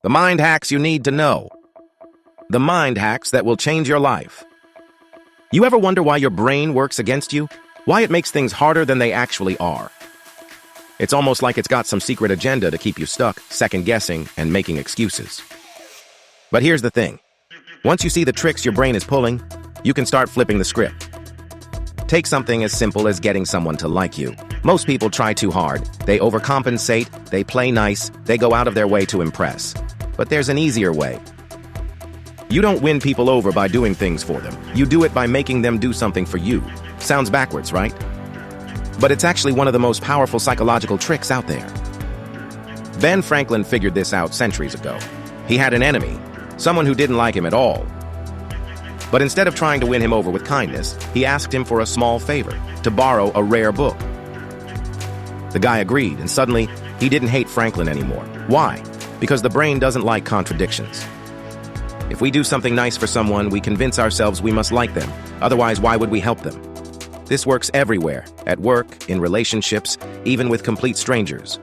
The mind hacks you need to know. The mind hacks that will change your life. You ever wonder why your brain works against you? Why it makes things harder than they actually are? It's almost like it's got some secret agenda to keep you stuck, second-guessing, and making excuses. But here's the thing. Once you see the tricks your brain is pulling, you can start flipping the script. Take something as simple as getting someone to like you. Most people try too hard. They overcompensate, they play nice, they go out of their way to impress. But there's an easier way. You don't win people over by doing things for them. You do it by making them do something for you. Sounds backwards, right? But it's actually one of the most powerful psychological tricks out there. Ben Franklin figured this out centuries ago. He had an enemy, someone who didn't like him at all. But instead of trying to win him over with kindness, he asked him for a small favor, to borrow a rare book. The guy agreed, and suddenly, he didn't hate Franklin anymore. Why? Because the brain doesn't like contradictions. If we do something nice for someone, we convince ourselves we must like them. Otherwise, why would we help them? This works everywhere, at work, in relationships, even with complete strangers.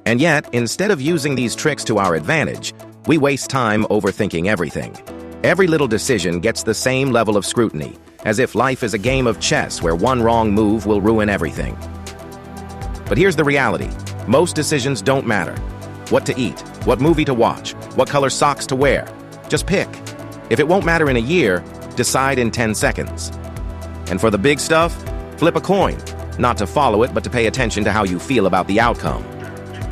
And yet, instead of using these tricks to our advantage, we waste time overthinking everything. Every little decision gets the same level of scrutiny, as if life is a game of chess where one wrong move will ruin everything. But here's the reality. Most decisions don't matter. What to eat, what movie to watch, what color socks to wear. Just pick. If it won't matter in a year, decide in 10 seconds. And for the big stuff, flip a coin. Not to follow it, but to pay attention to how you feel about the outcome.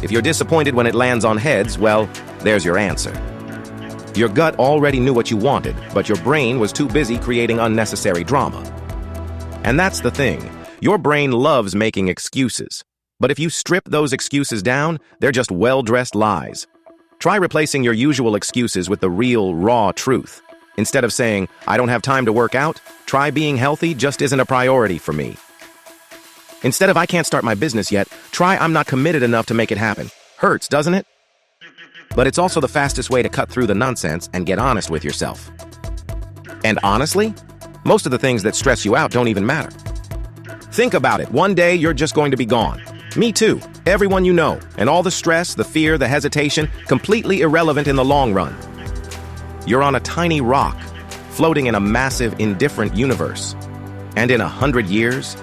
If you're disappointed when it lands on heads, well, there's your answer. Your gut already knew what you wanted, but your brain was too busy creating unnecessary drama. And that's the thing. Your brain loves making excuses. But if you strip those excuses down, they're just well-dressed lies. Try replacing your usual excuses with the real, raw truth. Instead of saying, I don't have time to work out, try being healthy just isn't a priority for me. Instead of I can't start my business yet, try I'm not committed enough to make it happen. Hurts, doesn't it? But it's also the fastest way to cut through the nonsense and get honest with yourself. And honestly, most of the things that stress you out don't even matter. Think about it. One day, you're just going to be gone. Me too. Everyone you know. And all the stress, the fear, the hesitation, completely irrelevant in the long run. You're on a tiny rock, floating in a massive, indifferent universe. And in 100 years,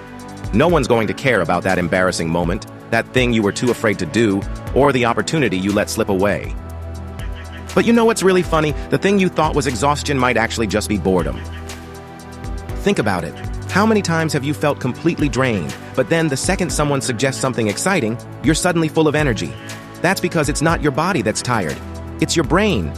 no one's going to care about that embarrassing moment, that thing you were too afraid to do, or the opportunity you let slip away. But you know what's really funny? The thing you thought was exhaustion might actually just be boredom. Think about it. How many times have you felt completely drained, but then the second someone suggests something exciting, you're suddenly full of energy? That's because it's not your body that's tired. It's your brain.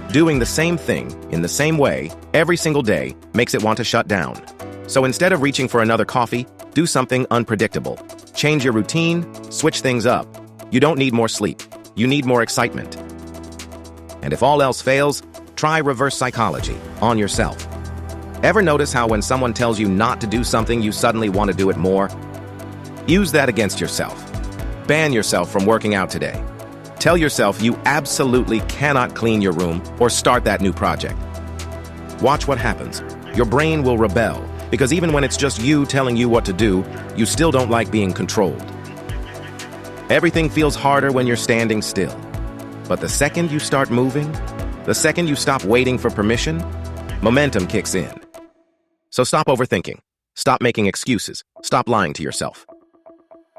Doing the same thing, in the same way, every single day, makes it want to shut down. So instead of reaching for another coffee, do something unpredictable. Change your routine, switch things up. You don't need more sleep. You need more excitement. And if all else fails, try reverse psychology on yourself. Ever notice how when someone tells you not to do something, you suddenly want to do it more? Use that against yourself. Ban yourself from working out today. Tell yourself you absolutely cannot clean your room or start that new project. Watch what happens. Your brain will rebel, because even when it's just you telling you what to do, you still don't like being controlled. Everything feels harder when you're standing still. But the second you start moving, the second you stop waiting for permission, momentum kicks in. So stop overthinking. Stop making excuses. Stop lying to yourself.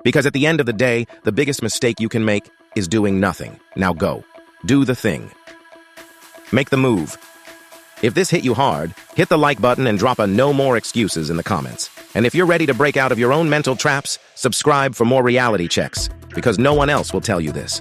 Because at the end of the day, the biggest mistake you can make is doing nothing. Now go. Do the thing. Make the move. If this hit you hard, hit the like button and drop a no more excuses in the comments. And if you're ready to break out of your own mental traps, subscribe for more reality checks, because no one else will tell you this.